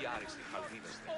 jaristi Malviniste.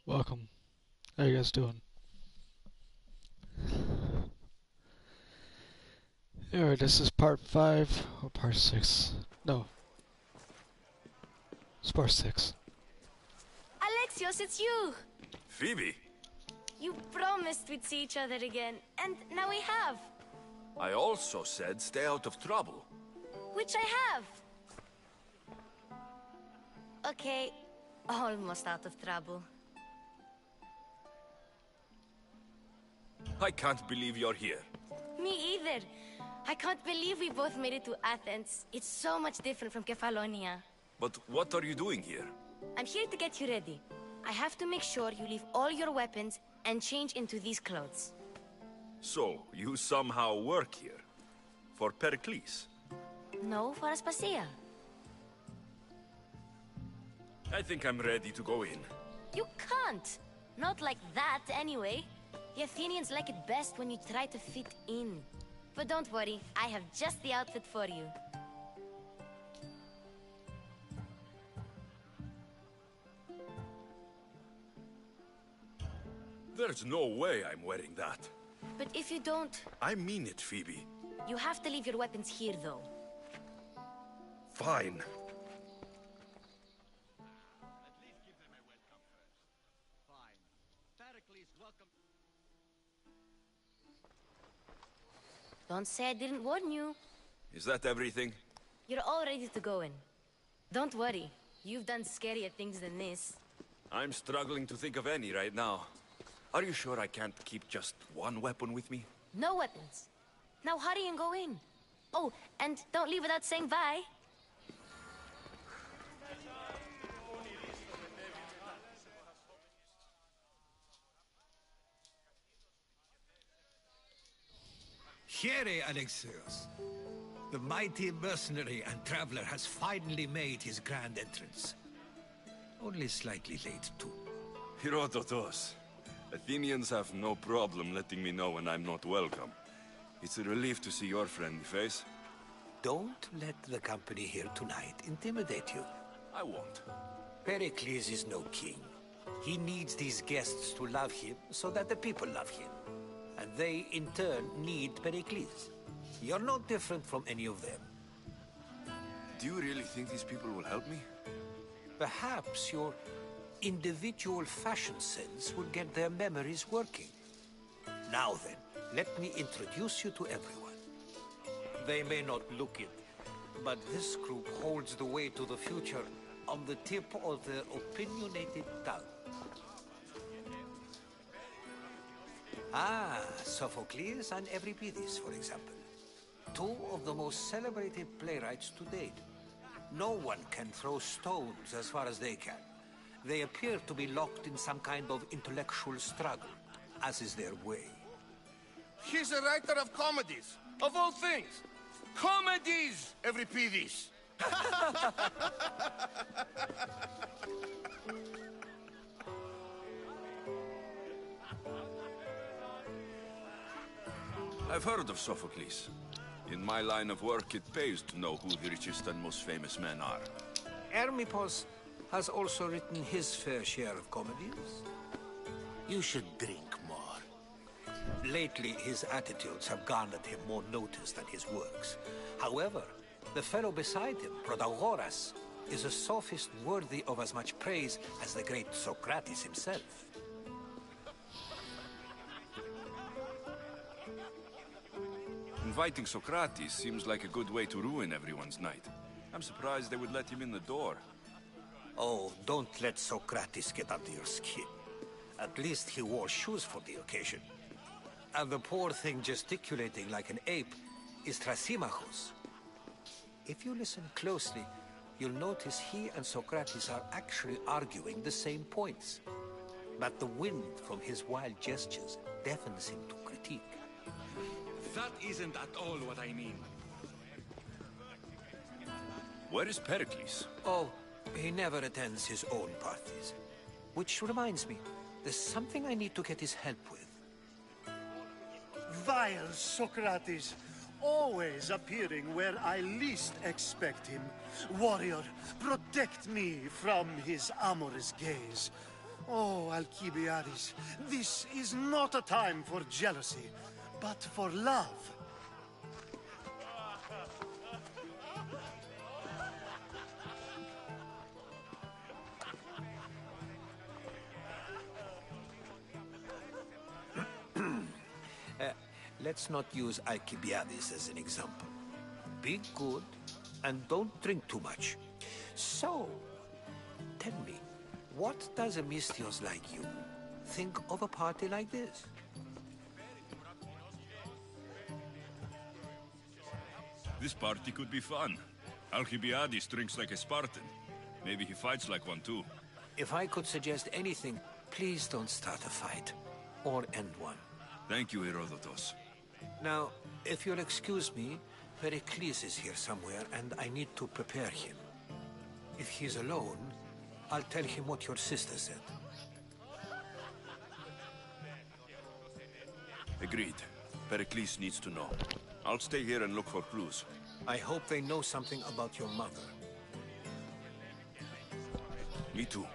Welcome. How you guys doing? Alright, this is part 5 or part 6. No. It's part 6. Alexios, it's you! Phoebe! You promised we'd see each other again, and now we have. I also said stay out of trouble. Which I have. Okay, almost out of trouble. I can't believe you're here. Me either. I can't believe we both made it to Athens. It's so much different from Kefalonia. But what are you doing here? I'm here to get you ready. I have to make sure you leave all your weapons and change into these clothes. So, you somehow work here? For Pericles? No, for Aspasia. I think I'm ready to go in. You can't. Not like that, anyway. The Athenians like it best when you try to fit in. But don't worry, I have just the outfit for you. There's no way I'm wearing that. But if you don't, I mean it, Phoebe. you have to leave your weapons here, though. Fine. At least give them a welcome first. Fine. Pericles, welcome. Don't say I didn't warn you. Is that everything? You're all ready to go in. Don't worry, you've done scarier things than this. I'm struggling to think of any right now. Are you sure I can't keep just one weapon with me? No weapons. Now hurry and go in. Oh, and don't leave without saying bye. Here, Alexios. The mighty mercenary and traveler has finally made his grand entrance. Only slightly late, too. Herodotus. Athenians have no problem letting me know when I'm not welcome. It's a relief to see your friendly face. Don't let the company here tonight intimidate you. I won't. Pericles is no king. He needs these guests to love him so that the people love him. And they, in turn, need Pericles. You're no different from any of them. Do you really think these people will help me? Perhaps your individual fashion sense would get their memories working. Now then, let me introduce you to everyone. They may not look it, but this group holds the way to the future on the tip of their opinionated tongue. Ah, Sophocles and Euripides, for example. Two of the most celebrated playwrights to date. No one can throw stones as far as they can. They appear to be locked in some kind of intellectual struggle, as is their way. He's a writer of comedies, of all things. Comedies, Euripides. I've heard of Sophocles. In my line of work, it pays to know who the richest and most famous men are. Hermippos has also written his fair share of comedies. You should drink more. Lately, his attitudes have garnered him more notice than his works. However, the fellow beside him, Protagoras, is a sophist worthy of as much praise as the great Socrates himself. Inviting Socrates seems like a good way to ruin everyone's night. I'm surprised they would let him in the door. Oh, don't let Socrates get under your skin. At least he wore shoes for the occasion. And the poor thing gesticulating like an ape is Thrasymachus. If you listen closely, you'll notice he and Socrates are actually arguing the same points. But the wind from his wild gestures deafens him to critique. That isn't at all what I mean. Where is Pericles? Oh, he never attends his own parties. Which reminds me, there's something I need to get his help with. Vile Socrates, always appearing where I least expect him. Warrior, protect me from his amorous gaze. Oh, Alcibiades, this is not a time for jealousy, but for love. Let's not use Alcibiades as an example. Be good, and don't drink too much. So, tell me, what does a Misthios like you think of a party like this? This party could be fun. Alcibiades drinks like a Spartan. Maybe he fights like one too. If I could suggest anything, please don't start a fight. Or end one. Thank you, Herodotus. Now, if you'll excuse me, Pericles is here somewhere, and I need to prepare him. If he's alone, I'll tell him what your sister said. Agreed. Pericles needs to know. I'll stay here and look for clues. I hope they know something about your mother. Me too.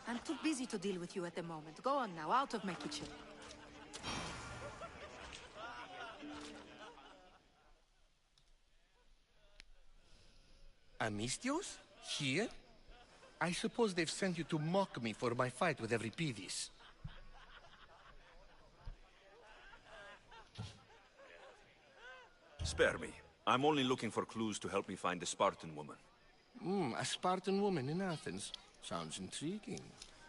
I'm too busy to deal with you at the moment. Go on now, out of my kitchen. Amistios? Here? I suppose they've sent you to mock me for my fight with Euripides. Spare me. I'm only looking for clues to help me find the Spartan woman. A Spartan woman in Athens. Sounds intriguing.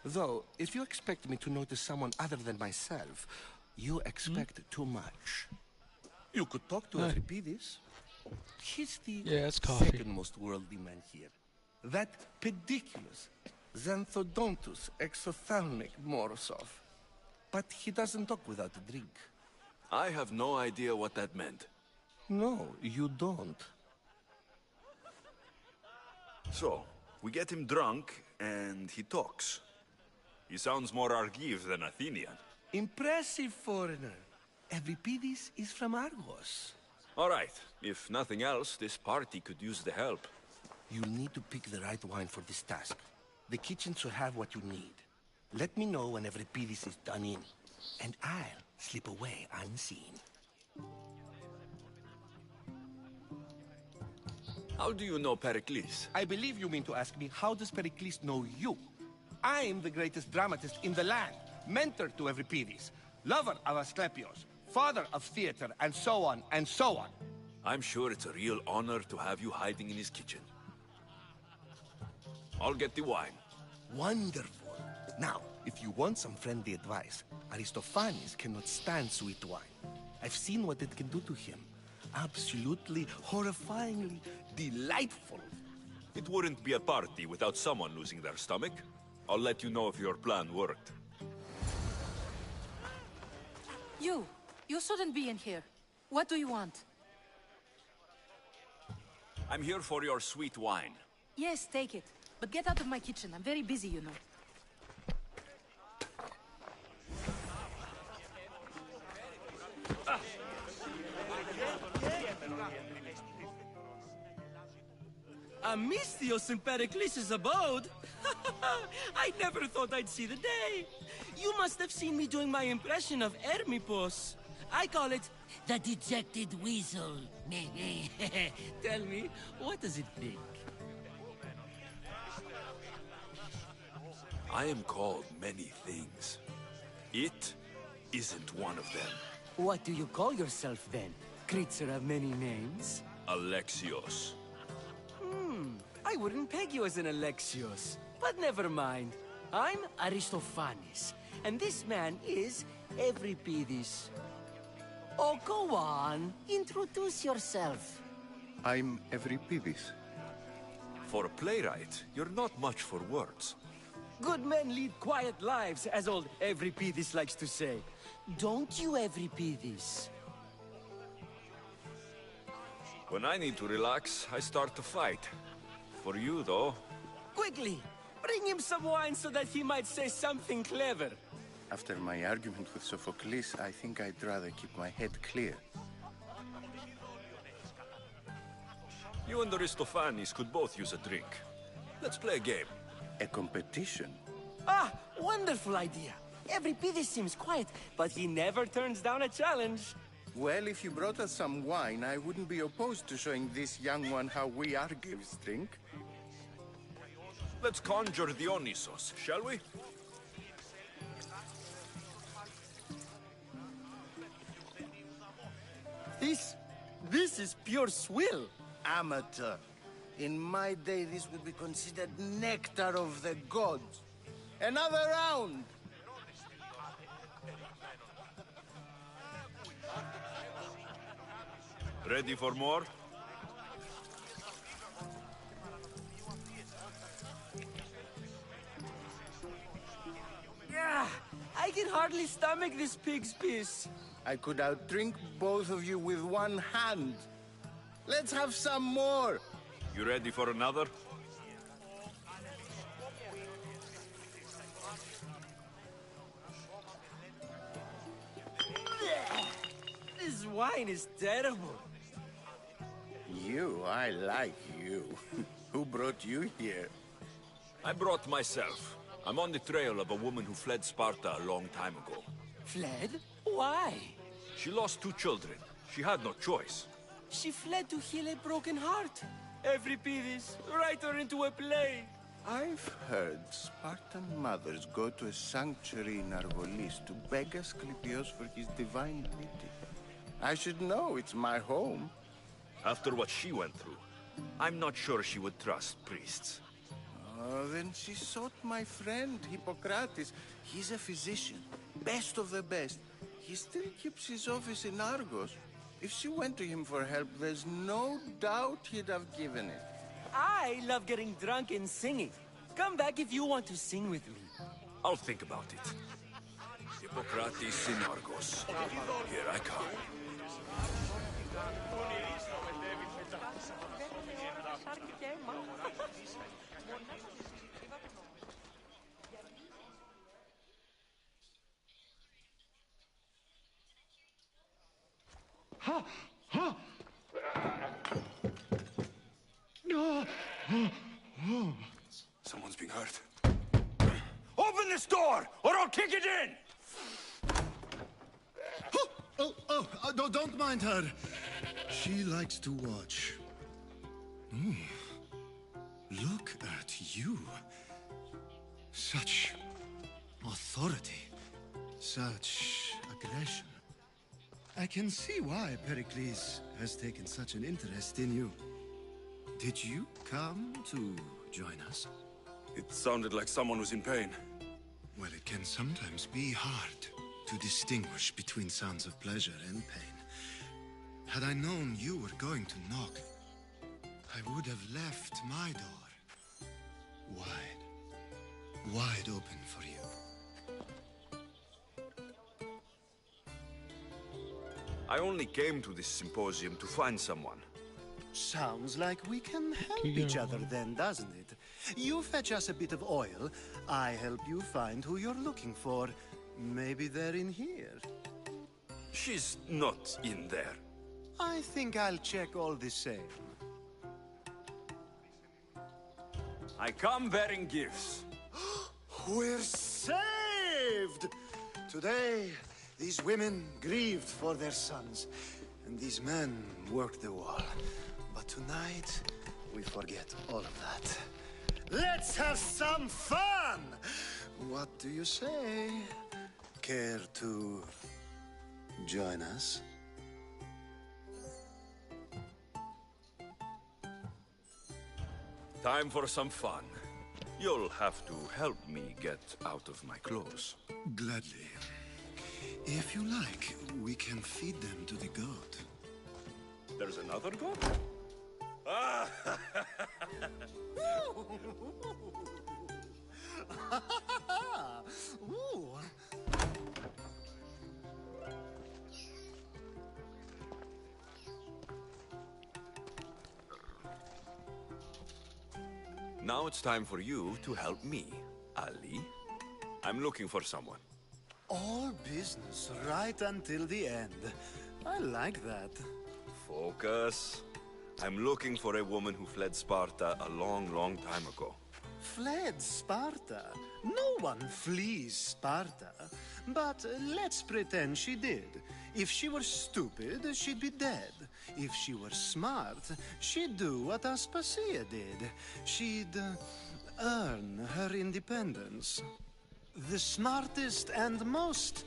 Though, if you expect me to notice someone other than myself, you expect too much. You could talk to Euripides. He's the it's coffee. second most worldly man here. That pediculous, xanthodontus exophthalmic Morosov. But he doesn't talk without a drink. I have no idea what that meant. No, you don't. So, we get him drunk, and he talks. He sounds more Argive than Athenian. Impressive foreigner. Euripides is from Argos. All right. If nothing else, this party could use the help. You'll need to pick the right wine for this task. The kitchen should have what you need. Let me know when Euripides is done in, and I'll slip away unseen. How do you know Pericles? I believe you mean to ask me, how does Pericles know you? I'm the greatest dramatist in the land, mentor to Euripides, lover of Asclepios, father of theater, and so on, and so on. I'm sure it's a real honor to have you hiding in his kitchen. I'll get the wine. Wonderful. Now, if you want some friendly advice, Aristophanes cannot stand sweet wine. I've seen what it can do to him. Absolutely, horrifyingly delightful. It wouldn't be a party without someone losing their stomach. I'll let you know if your plan worked. You shouldn't be in here. What do you want? I'm here for your sweet wine. Yes, take it. But get out of my kitchen. I'm very busy, you know. Amistios in Pericles' abode? I never thought I'd see the day. You must have seen me doing my impression of Hermipos. I call it the dejected weasel. Tell me, what does it think? I am called many things. It isn't one of them. What do you call yourself then? Creature of many names? Alexios. I wouldn't peg you as an Alexios. But never mind. I'm Aristophanes. And this man is Euripides. Oh, go on. Introduce yourself. I'm Euripides. For a playwright, you're not much for words. Good men lead quiet lives, as old Euripides likes to say. Don't you, Euripides? When I need to relax, I start to fight. For you, though... Quickly! Bring him some wine so that he might say something clever. After my argument with Sophocles, I think I'd rather keep my head clear. You and Aristophanes could both use a drink. Let's play a game. A competition? Ah, wonderful idea. Euripides seems quiet, but he never turns down a challenge. Well, if you brought us some wine, I wouldn't be opposed to showing this young one how we Argives drink. Let's conjure Dionysos, shall we? This is pure swill. Amateur. In my day, this would be considered nectar of the gods. Another round! Ready for more? Yeah, I can hardly stomach this pig's piss. I could outdrink both of you with one hand. Let's have some more! You ready for another? This wine is terrible. I like you. Who brought you here? I brought myself. I'm on the trail of a woman who fled Sparta a long time ago. Fled? Why? She lost 2 children. She had no choice. She fled to heal a broken heart. Euripides, write her into a play. I've heard Spartan mothers go to a sanctuary in Argolis to beg Asclepios for his divine beauty. I should know, it's my home. After what she went through, I'm not sure she would trust priests. Oh, then she sought my friend, Hippocrates. He's a physician, best of the best. He still keeps his office in Argos. If she went to him for help, there's no doubt he'd have given it. I love getting drunk and singing. Come back if you want to sing with me. I'll think about it. Hippocrates in Argos. Here I come. Someone's being hurt. Open this door, or I'll kick it in! Don't mind her. She likes to watch. Look at you. Such authority. Such aggression. I can see why Pericles has taken such an interest in you. Did you come to join us? It sounded like someone was in pain. Well, it can sometimes be hard to distinguish between sounds of pleasure and pain. Had I known you were going to knock, I would have left my door wide open for you. I only came to this symposium to find someone. Sounds like we can help each other then, doesn't it? You fetch us a bit of oil, I help you find who you're looking for. Maybe they're in here. She's not in there. I think I'll check all the same. I come bearing gifts. We're saved! Today, these women grieved for their sons, and these men worked the wall. But tonight, we forget all of that. Let's have some fun! What do you say? Care to join us? Time for some fun. You'll have to help me get out of my clothes. Gladly. If you like, we can feed them to the goat. There's another goat? Ah! Ooh. Now it's time for you to help me, Ali. I'm looking for someone. All business right until the end. I like that. Focus. I'm looking for a woman who fled Sparta a long, long time ago. Fled Sparta? No one flees Sparta. But let's pretend she did. If she were stupid, she'd be dead. If she were smart, she'd do what Aspasia did. She'd earn her independence. The smartest and most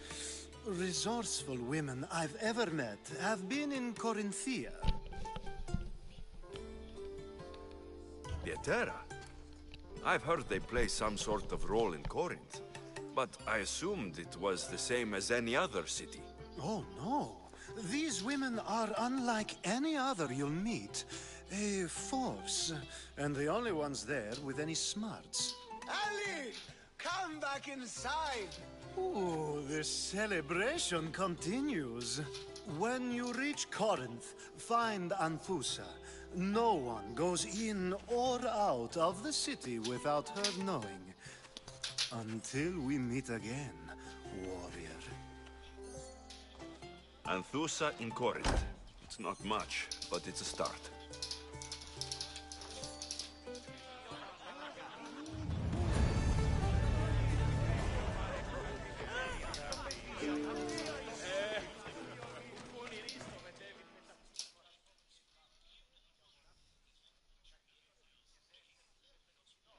resourceful women I've ever met have been in Corinthia. Pietera? I've heard they play some sort of role in Corinth, but I assumed it was the same as any other city. Oh, no. These women are unlike any other you'll meet. A force, and the only ones there with any smarts. Ali! Come back inside! Ooh, the celebration continues. When you reach Corinth, find Anthusa. No one goes in or out of the city without her knowing. Until we meet again, warrior. Anthusa in Corinth. It's not much, but it's a start.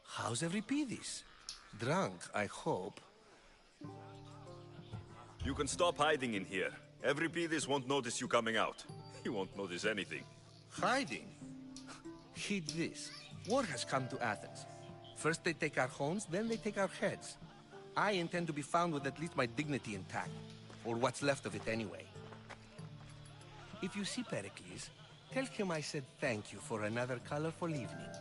How's Euripides? Drunk, I hope. You can stop hiding in here. Euripides won't notice you coming out. He won't notice anything. Hiding? Heed this. War has come to Athens. First they take our homes, then they take our heads. I intend to be found with at least my dignity intact. Or what's left of it anyway. If you see Pericles, tell him I said thank you for another colorful evening.